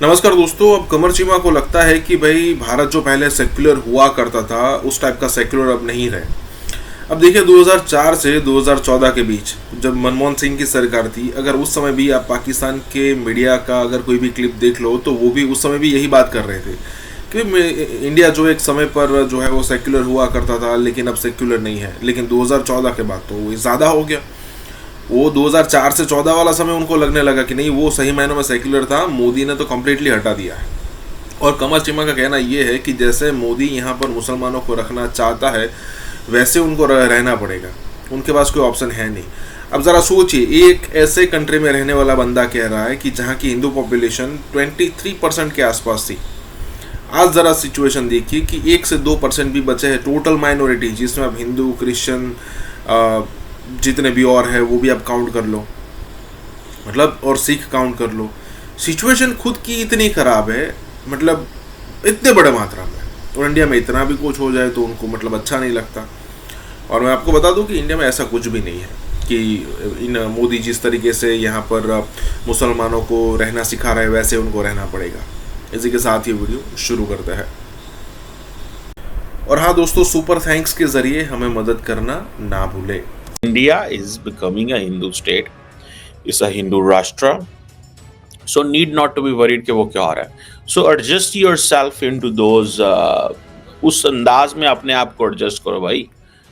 नमस्कार दोस्तों। अब कमर चीमा को लगता है कि भाई भारत जो पहले सेक्युलर हुआ करता था उस टाइप का सेक्युलर अब नहीं रहे। अब देखिए 2004 से 2014 के बीच जब मनमोहन सिंह की सरकार थी, अगर उस समय भी आप पाकिस्तान के मीडिया का अगर कोई भी क्लिप देख लो तो वो भी उस समय भी यही बात कर रहे थे कि इंडिया जो एक समय पर जो है वो सेक्युलर हुआ करता था लेकिन अब सेक्युलर नहीं है। लेकिन 2014 के बाद तो वो ज़्यादा हो गया। वो 2004 से 14 वाला समय उनको लगने लगा कि नहीं वो सही मायनों में सेक्युलर था, मोदी ने तो कम्प्लीटली हटा दिया है। और कमर चिमा का कहना ये है कि जैसे मोदी यहाँ पर मुसलमानों को रखना चाहता है वैसे उनको रहना पड़ेगा, उनके पास कोई ऑप्शन है नहीं। अब ज़रा सोचिए, एक ऐसे कंट्री में रहने वाला बंदा कह रहा है कि जहाँ की हिंदू पॉपुलेशन 23% के आसपास थी। आज ज़रा सिचुएशन देखिए कि 1 से 2% भी बचे हैं टोटल माइनॉरिटी, जिसमें अब हिंदू क्रिश्चियन जितने भी और है वो भी आप काउंट कर लो, मतलब और सिख काउंट कर लो। सिचुएशन खुद की इतनी ख़राब है, मतलब इतने बड़े मात्रा में, और इंडिया में इतना भी कुछ हो जाए तो उनको मतलब अच्छा नहीं लगता। और मैं आपको बता दूं कि इंडिया में ऐसा कुछ भी नहीं है कि इन मोदी जिस तरीके से यहाँ पर मुसलमानों को रहना सिखा रहे हैं वैसे उनको रहना पड़ेगा। इसी के साथ ये वीडियो शुरू करते हैं। और हाँ दोस्तों, सुपर थैंक्स के ज़रिए हमें मदद करना ना भूले। India is becoming a Hindu state, it's a Hindu Rashtra, so need not to be worried कि वो क्या हो रहा है. So adjust yourself into those उस अंदाज में अपने आप को एडजस्ट करो भाई।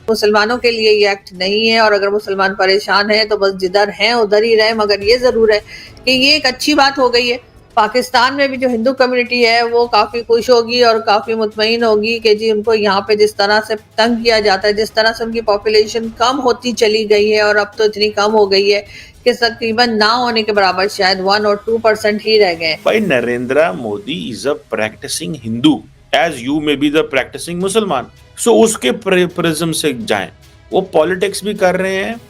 मुसलमानों के लिए ये एक्ट नहीं है, और अगर मुसलमान परेशान है तो बस जिधर हैं उधर ही रहे। मगर ये जरूर है कि ये एक अच्छी बात हो गई है। पाकिस्तान में भी जो हिंदू कम्युनिटी है वो काफी खुश होगी और काफी मुतमईन होगी कि जी उनको यहाँ पे जिस तरह से तंग किया जाता है, जिस तरह से उनकी पॉपुलेशन कम होती चली गई है, और अब तो इतनी कम हो गई है कि तकरीबन ना होने के बराबर शायद 1 और 2% ही रह गए। भाई Narendra Modi is a practicing Hindu as you may be the practicing मुसलमान। सो उसके प्रिज्म से जाएं। वो पॉलिटिक्स भी कर रहे हैं,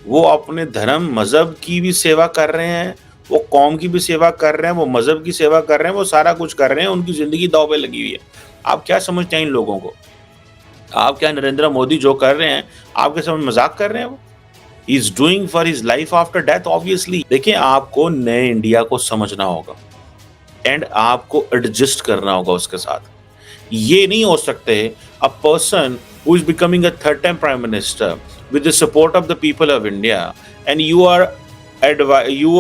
वो अपने धर्म मजहब की भी सेवा कर रहे हैं, वो कौम की भी सेवा कर रहे हैं, वो मजहब की सेवा कर रहे हैं, वो सारा कुछ कर रहे हैं। उनकी जिंदगी दांव पे लगी हुई है। आप क्या समझते हैं इन लोगों को? आप क्या नरेंद्र मोदी जो कर रहे हैं आपके सामने मजाक कर रहे हैं? वो is doing for his life after death obviously. देखिए, आपको नए इंडिया को समझना होगा एंड आपको एडजस्ट करना होगा उसके साथ। ये नहीं हो सकते a person who is becoming a third time prime minister with the support of the people of India and you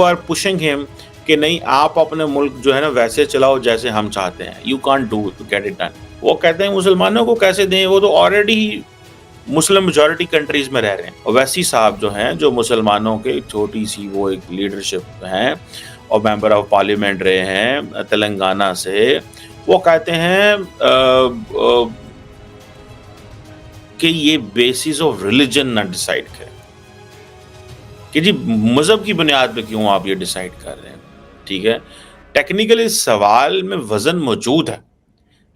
are pushing him कि नहीं आप अपने मुल्क जो है ना वैसे चलाओ जैसे हम चाहते हैं। You can't do to get it done. वो कहते हैं मुसलमानों को कैसे दें, वो तो ऑलरेडी मुस्लिम मेजॉरिटी कंट्रीज में रह रहे हैं। ओवैसी साहब जो हैं, जो मुसलमानों के छोटी सी वो एक लीडरशिप हैं और मेंबर ऑफ पार्लियामेंट रहे हैं तेलंगाना से, वो कहते हैं कि ये बेसिस ऑफ रिलीजन ना डिसाइड करें कि जी मजहब की बुनियाद पे क्यों आप ये डिसाइड कर रहे हैं। ठीक है, टेक्निकली इस सवाल में वजन मौजूद है,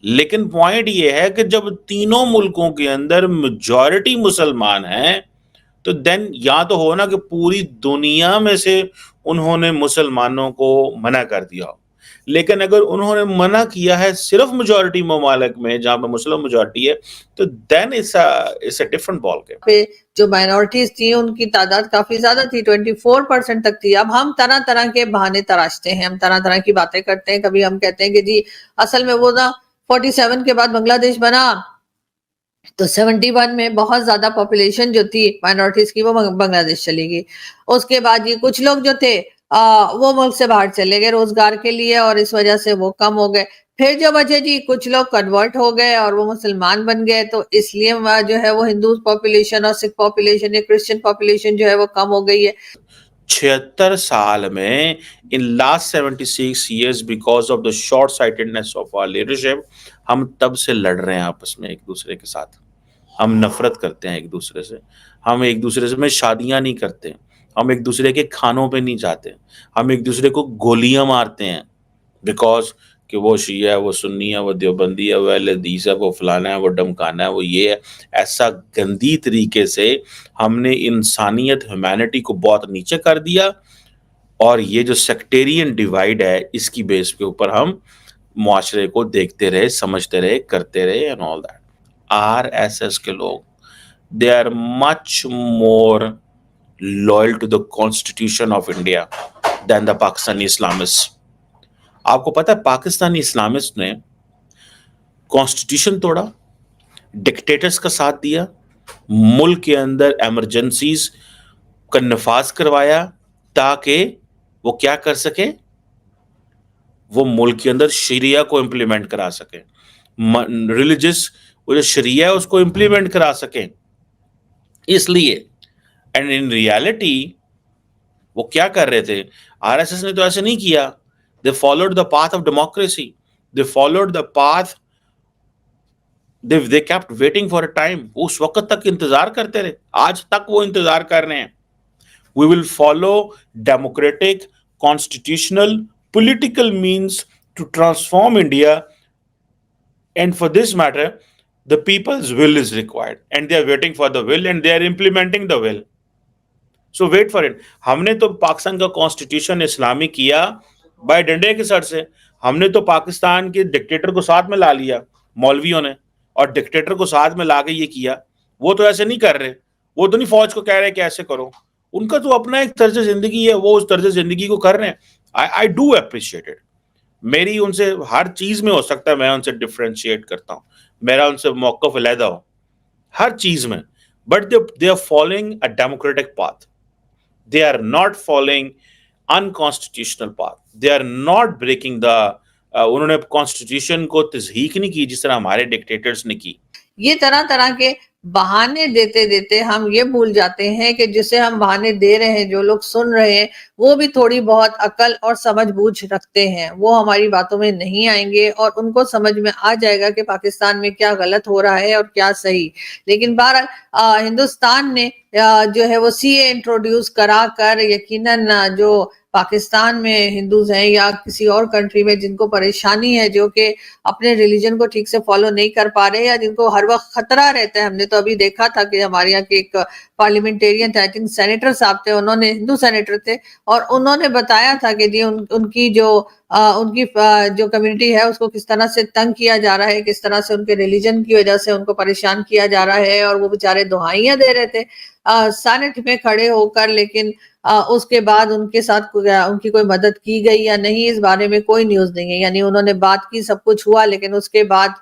लेकिन पॉइंट ये है कि जब तीनों मुल्कों के अंदर मेजॉरिटी मुसलमान हैं तो देन या तो हो ना कि पूरी दुनिया में से उन्होंने मुसलमानों को मना कर दिया हो, लेकिन अगर उन्होंने मना किया है सिर्फ मेजॉरिटी ममालिक में जहां पे मुस्लिम मेजॉरिटी है तो then it's a different ball game. पे जो माइनॉरिटीज थी उनकी तादाद काफी ज्यादा थी, 24% तक थी। अब हम तरह तरह के बहाने तराशते हैं, हम तरह तरह की बातें करते हैं। कभी हम कहते हैं कि जी असल में वो ना 47 के बाद बांग्लादेश बना तो 71 में बहुत ज्यादा पॉपुलेशन जो थी माइनॉरिटीज की वो बांग्लादेश चली गई। उसके बाद ये कुछ लोग जो थे वो मुल्क से बाहर चले गए रोजगार के लिए, और इस वजह से वो कम हो गए। फिर जो बचे जी कुछ लोग कन्वर्ट हो गए और वो मुसलमान बन गए, तो इसलिए जो है वो हिंदू पॉपुलेशन और सिख पॉपुलेशन या क्रिश्चियन पॉपुलेशन जो है वो कम हो गई है। 76 साल में in last 76 years because of the short sightedness of our leadership हम तब से लड़ रहे हैं आपस में एक दूसरे के साथ। हम नफरत करते हैं एक दूसरे से, हम एक दूसरे से में शादियां नहीं करते, हम एक दूसरे के खानों पे नहीं जाते, हम एक दूसरे को गोलियां मारते हैं बिकॉज कि वो शिया है, वो सुन्नी है, वो देवबंदी है, वो अहले हदीस है, वो फलाना है, वो डमकाना है, वो ये है। ऐसा गंदी तरीके से हमने इंसानियत ह्यूमैनिटी को बहुत नीचे कर दिया, और ये जो सेक्टेरियन डिवाइड है इसकी बेस के ऊपर हम मुआशरे को देखते रहे, समझते रहे, करते रहे एंड ऑल दैट। आरएसएस के लोग they are much more loyal to the constitution of India than the Pakistani Islamist. आपको पता है पाकिस्तानी इस्लामिस्ट ने कॉन्स्टिट्यूशन तोड़ा, डिक्टेटर्स का साथ दिया, मुल्क के अंदर एमरजेंसीज का नफाज करवाया ताकि वो क्या कर सके, वो मुल्क के अंदर शरिया को इम्प्लीमेंट करा सके, रिलीजियस वो जो शरिया है उसको इम्प्लीमेंट करा सके। इसलिए एंड इन रियलिटी वो क्या कर रहे थे, आरएसएस ने तो ऐसे नहीं किया, they followed the path of democracy, they followed the path, they kept waiting for a time, उस वक्त तक इंतजार करते रहे, आज तक वो इंतजार कर रहे हैं। We will follow democratic, constitutional, political means to transform India, and for this matter, the people's will is required, and they are waiting for the will, and they are implementing the will. So wait for it. हमने तो पाकिस्तान का constitution इस्लामी किया bye डंडे के sir से, हमने तो पाकिस्तान के डिक्टेटर को साथ में ला लिया मौलवियों ने, और डिक्टेटर को साथ में लाके ये किया। वो तो ऐसे नहीं कर रहे, वो तो नहीं फौज को कह रहे कि ऐसे करो, उनका तो अपना एक तर्ज जिंदगी है, वो उस तर्ज जिंदगी को कर रहे हैं। आई डू अप्रिशिएट इट, मेरी उनसे हर चीज में हो सकता है मैं उनसे डिफ्रेंशिएट करता हूँ, मेरा उनसे मौक़िफ़ अलहदा हो हर चीज में, but they are following a democratic path, they are not following unconstitutional path, they are not breaking the उन्होंने कॉन्स्टिट्यूशन को तज़हीक नहीं की जिस तरह हमारे डिक्टेटर्स ने की। ये तरह तरह के बहाने देते देते हम ये भूल जाते हैं कि जिसे हम बहाने दे रहे हैं, जो लोग सुन रहे हैं वो भी थोड़ी बहुत अकल और समझ बूझ रखते हैं, वो हमारी बातों में नहीं आएंगे और उनको समझ में आ जाएगा कि पाकिस्तान में क्या गलत हो रहा है और क्या सही। लेकिन बहरहाल हिंदुस्तान ने जो है वो सीए इंट्रोड्यूस करा कर यकीनन जो पाकिस्तान में हिंदूज हैं या किसी और कंट्री में जिनको परेशानी है, जो कि अपने रिलीजन को ठीक से फॉलो नहीं कर पा रहे या जिनको हर वक्त खतरा रहता है। हमने तो अभी देखा था कि हमारे यहाँ के एक पार्लियामेंटेरियन थे, आई थिंक सेनेटर साहब थे, उन्होंने हिंदू सेनेटर थे और उन्होंने बताया था कि जी उनकी जो कम्युनिटी है उसको किस तरह से तंग किया जा रहा है, किस तरह से उनके रिलीजन की वजह से उनको परेशान किया जा रहा है, और वो बेचारे दुहाइयां दे रहे थे सेनेट में खड़े होकर। लेकिन उसके बाद उनके साथ उनकी कोई मदद की गई या नहीं, इस बारे में कोई न्यूज नहीं है। यानी उन्होंने बात की, सब कुछ हुआ, लेकिन उसके बाद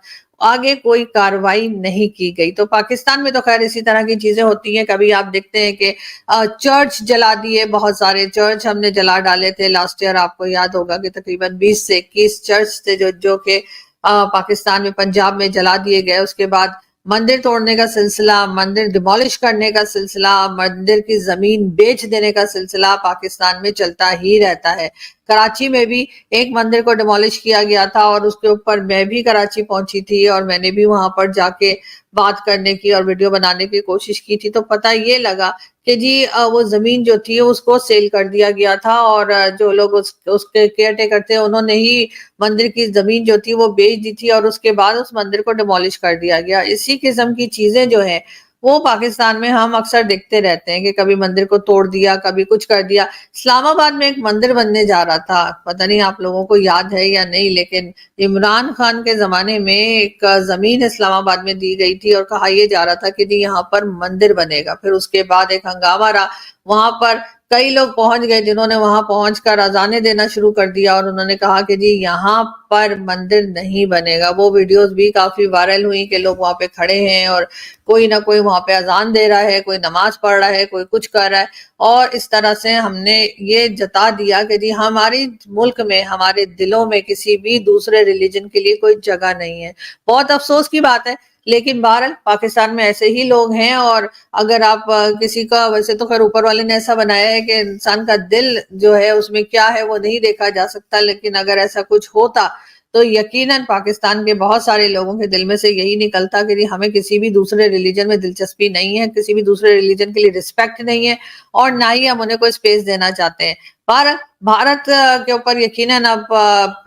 आगे कोई कार्रवाई नहीं की गई। तो पाकिस्तान में तो खैर इसी तरह की चीजें होती हैं। कभी आप देखते हैं कि चर्च जला दिए, बहुत सारे चर्च हमने जला डाले थे लास्ट ईयर, आपको याद होगा कि तकरीबन 20 से 21 चर्च थे जो कि पाकिस्तान में पंजाब में जला दिए गए। उसके बाद मंदिर तोड़ने का सिलसिला, मंदिर डिमोलिश करने का सिलसिला, मंदिर की जमीन बेच देने का सिलसिला पाकिस्तान में चलता ही रहता है। कराची में भी एक मंदिर को डिमोलिश किया गया था और उसके ऊपर मैं भी कराची पहुंची थी और मैंने भी वहां पर जाके बात करने की और वीडियो बनाने की कोशिश की थी। तो पता ये लगा कि जी वो जमीन जो थी उसको सेल कर दिया गया था और जो लोग उसके केयर टेकर थे उन्होंने ही मंदिर की जमीन जो थी वो बेच दी थी और उसके बाद उस मंदिर को डिमोलिश कर दिया गया। इसी किस्म की चीजें जो है वो पाकिस्तान में हम अक्सर देखते रहते हैं कि कभी मंदिर को तोड़ दिया, कभी कुछ कर दिया। इस्लामाबाद में एक मंदिर बनने जा रहा था, पता नहीं आप लोगों को याद है या नहीं, लेकिन इमरान खान के जमाने में एक जमीन इस्लामाबाद में दी गई थी और कहा यह जा रहा था कि जी यहाँ पर मंदिर बनेगा। फिर उसके बाद एक हंगामा रहा, वहां पर कई लोग पहुंच गए जिन्होंने वहां पहुंचकर अजाने देना शुरू कर दिया और उन्होंने कहा कि जी यहाँ पर मंदिर नहीं बनेगा। वो वीडियोस भी काफी वायरल हुई कि लोग वहां पे खड़े हैं और कोई ना कोई वहां पे अजान दे रहा है, कोई नमाज पढ़ रहा है, कोई कुछ कर रहा है, और इस तरह से हमने ये जता दिया कि जी हमारे मुल्क में, हमारे दिलों में किसी भी दूसरे रिलीजन के लिए कोई जगह नहीं है। बहुत अफसोस की बात है, लेकिन बहरहाल पाकिस्तान में ऐसे ही लोग हैं। और अगर आप किसी का, वैसे तो खैर ऊपर वाले ने ऐसा बनाया है कि इंसान का दिल जो है उसमें क्या है वो नहीं देखा जा सकता, लेकिन अगर ऐसा कुछ होता तो यकीनन पाकिस्तान के बहुत सारे लोगों के दिल में से यही निकलता कि हमें किसी भी दूसरे रिलीजन में दिलचस्पी नहीं है, किसी भी दूसरे रिलीजन के लिए रिस्पेक्ट नहीं है और ना ही हम उन्हें कोई स्पेस देना चाहते हैं। भारत के ऊपर यकीनन अब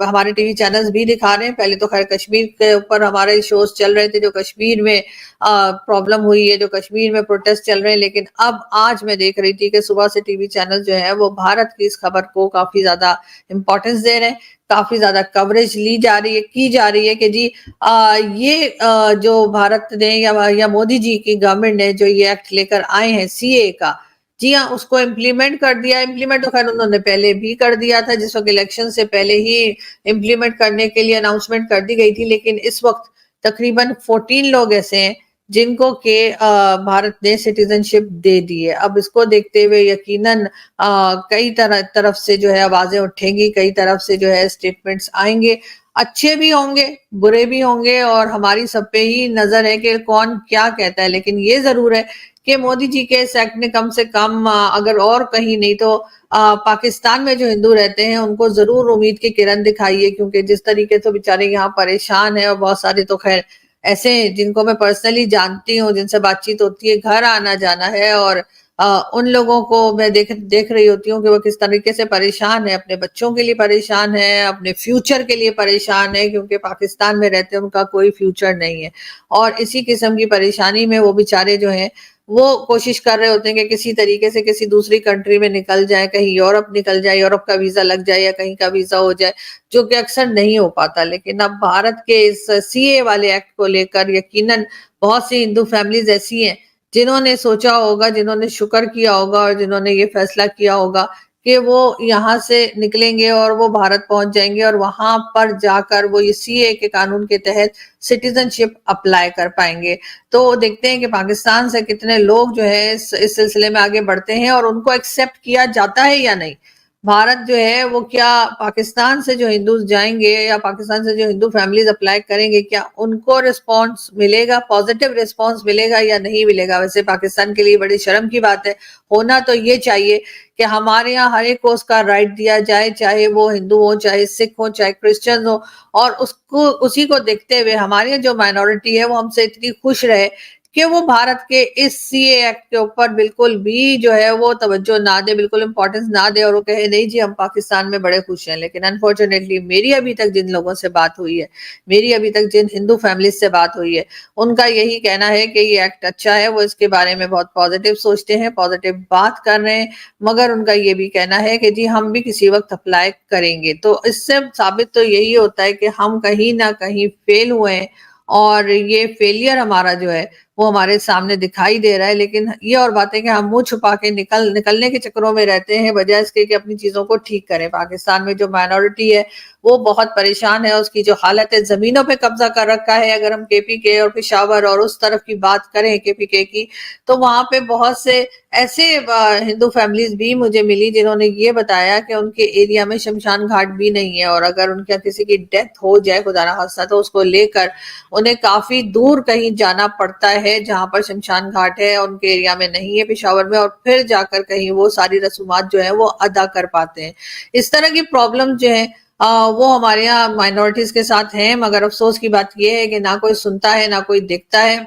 हमारे टीवी चैनल्स भी दिखा रहे हैं। पहले तो खैर कश्मीर के ऊपर हमारे शोज चल रहे थे, जो कश्मीर में प्रॉब्लम हुई है, जो कश्मीर में प्रोटेस्ट चल रहे हैं, लेकिन अब आज मैं देख रही थी कि सुबह से टीवी चैनल जो है वो भारत की इस खबर को काफी ज्यादा इम्पोर्टेंस दे रहे हैं, काफी ज्यादा कवरेज की जा रही है कि जी ये जो भारत ने या मोदी जी की गवर्नमेंट ने जो ये एक्ट लेकर आए हैं सीए का, جی ہاں، اس کو امپلیمنٹ کر دیا. امپلیمنٹ تو خیر انہوں نے پہلے بھی کر دیا تھا، جس وقت الیکشن سے پہلے ہی امپلیمنٹ کرنے کے لیے اناؤنسمنٹ کر دی گئی تھی. لیکن اس وقت تقریباً 14 لوگ ایسے ہیں جن کو کہ بھارت نے سٹیزن شپ دے دی ہے. اب اس کو دیکھتے ہوئے یقیناً کئی طرف سے جو ہے آوازیں اٹھیں گی، کئی طرف سے جو ہے اسٹیٹمنٹس آئیں گے، اچھے بھی ہوں گے برے بھی ہوں گے، اور ہماری سب پہ ہی نظر ہے کہ کون کیا کہتا ہے. لیکن یہ ضرور ہے کہ مودی جی کے اس ایکٹ نے کم سے کم اگر اور کہیں نہیں تو پاکستان میں جو ہندو رہتے ہیں ان کو ضرور امید کی کرن دکھائی ہے. کیونکہ جس طریقے سے بیچارے یہاں پریشان ہیں، اور بہت سارے تو خیر ایسے ہیں جن کو میں پرسنلی جانتی ہوں، جن سے بات چیت ہوتی ہے، گھر آنا جانا ہے، اور ان لوگوں کو میں دیکھ رہی ہوتی ہوں کہ وہ کس طریقے سے پریشان ہے، اپنے بچوں کے لیے پریشان ہے، اپنے فیوچر کے لیے پریشان ہے، کیونکہ پاکستان میں رہتے ہیں ان کا کوئی فیوچر نہیں ہے. اور اسی قسم کی پریشانی میں وہ بیچارے جو ہیں وہ کوشش کر رہے ہوتے ہیں کہ کسی طریقے سے کسی دوسری کنٹری میں نکل جائے، کہیں یورپ نکل جائے، یورپ کا ویزا لگ جائے یا کہیں کا ویزا ہو جائے، جو کہ اکثر نہیں ہو پاتا. لیکن اب بھارت کے اس سی اے والے ایکٹ کو لے کر یقیناً بہت سی ہندو فیملیز ایسی ہیں جنہوں نے سوچا ہوگا، جنہوں نے شکر کیا ہوگا، اور جنہوں نے یہ فیصلہ کیا ہوگا کہ وہ یہاں سے نکلیں گے اور وہ بھارت پہنچ جائیں گے، اور وہاں پر جا کر وہ یہ سی اے کے قانون کے تحت سٹیزن شپ اپلائی کر پائیں گے. تو دیکھتے ہیں کہ پاکستان سے کتنے لوگ جو ہے اس سلسلے میں آگے بڑھتے ہیں، اور ان کو ایکسیپٹ کیا جاتا ہے یا نہیں. بھارت جو ہے وہ کیا پاکستان سے جو ہندوز جائیں گے یا پاکستان سے جو ہندو فیملیز اپلائی کریں گے، کیا ان کو رسپانس ملے گا، پازیٹیو رسپانس ملے گا یا نہیں ملے گا؟ ویسے پاکستان کے لیے بڑی شرم کی بات ہے. ہونا تو یہ چاہیے کہ ہمارے یہاں ہر ایک کو اس کا رائٹ دیا جائے، چاہے وہ ہندو ہوں، چاہے سکھ ہوں، چاہے کرسچن ہوں، اور اسی کو دیکھتے ہوئے ہماری جو مائنورٹی ہے وہ ہم سے اتنی خوش رہے کہ وہ بھارت کے اس سی اے ایکٹ کے اوپر بالکل بھی جو ہے وہ توجہ نہ دے، بالکل امپورٹنس نہ دے، اور وہ کہے نہیں جی ہم پاکستان میں بڑے خوش ہیں. لیکن انفارچونیٹلی میری ابھی تک جن لوگوں سے بات ہوئی ہے، میری ابھی تک جن ہندو فیملیز سے بات ہوئی ہے، ان کا یہی کہنا ہے کہ یہ ایکٹ اچھا ہے، وہ اس کے بارے میں بہت پازیٹیو سوچتے ہیں، پازیٹیو بات کر رہے ہیں، مگر ان کا یہ بھی کہنا ہے کہ جی ہم بھی کسی وقت اپلائی کریں گے. تو اس سے ثابت تو یہی ہوتا ہے کہ ہم کہیں نہ کہیں فیل ہوئے ہیں، اور یہ فیلئر ہمارا جو ہے وہ ہمارے سامنے دکھائی دے رہا ہے. لیکن یہ اور بات ہے کہ ہم منہ چھپا کے نکلنے کے چکروں میں رہتے ہیں، بجائے اس کے کہ اپنی چیزوں کو ٹھیک کریں. پاکستان میں جو مائنورٹی ہے وہ بہت پریشان ہے، اس کی جو حالت ہے، زمینوں پہ قبضہ کر رکھا ہے. اگر ہم کے پی کے اور پشاور اور اس طرف کی بات کریں کے پی کے کی، تو وہاں پہ بہت سے ایسے ہندو فیملیز بھی مجھے ملی جنہوں نے یہ بتایا کہ ان کے ایریا میں شمشان گھاٹ بھی نہیں ہے، اور اگر ان کا کسی کی ڈیتھ ہو جائے خدا نہ خواستہ تو اس کو لے کر انہیں کافی دور کہیں جانا پڑتا ہے جہاں پر شمشان گھاٹ ہے، ان کے ایریا میں نہیں ہے پشاور میں، اور پھر جا کر کہیں وہ ساری رسومات جو ہیں وہ ادا کر پاتے ہیں. اس طرح کی پرابلم جو ہیں وہ ہمارے یہاں مائنورٹیز کے ساتھ ہیں. مگر افسوس کی بات یہ ہے کہ نہ کوئی سنتا ہے، نہ کوئی دیکھتا ہے.